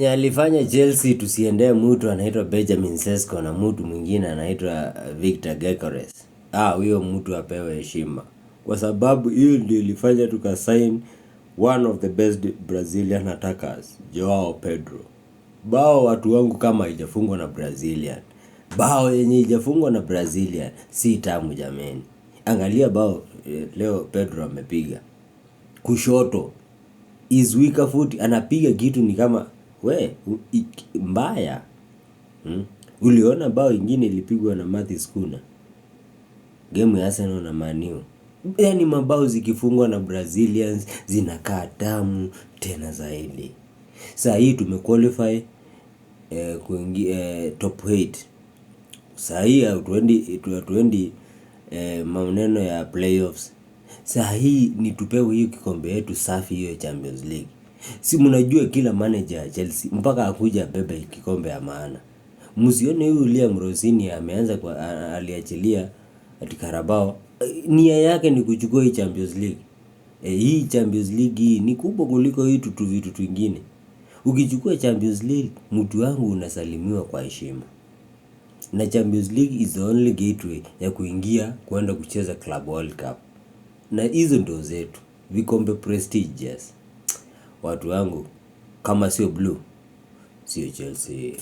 Alifanya Chelsea tusiendee mtu anaitwa Benjamin Sesko na mtu mwingine anaitwa Victor Gyökeres. Huyo mtu apewe heshima. Kwa sababu hiyo ndio ilifanya tukasign one of the best Brazilian attackers, Joao Pedro. Bao watu wangu kama haijafungwa na Brazilian. Bao yenye haijafungwa na Brazilian si tamu jameni. Angalia bao leo Pedro amepiga. Kushoto is weaker foot, anapiga kitu ni kama mbaya. Uliona bao ingine ilipigwa na Mathis Cunha, game ya Arsenal na Man U. Yaani mabao zikifungwa na Brazilians zinakaa tamu tena zaidi. Saa hii tumequalify kuingia top 8. Saa hii hatuendi maneno ya playoffs. Saa hii ni tupewe hiyo kikombe yetu safi, hiyo Champions League. Si mnajua kila manager ya Chelsea mpaka akuja bebe kikombe ya maana. Msione huyu Liam Rosini ameanza aliachilia ati Carabao. Nia yake ni kuchukua hii Champions League. Hii Champions League hii ni kubwa kuliko hii vitu vingine. Ukichukua Champions League, mtu wangu unasalimiwa kwa heshima. Na Champions League is the only gateway ya kuingia kwenda kucheza Club World Cup. Na hizo ndio zetu, vikombe prestigious. Watu wangu, kama sio blue, sio Chelsea.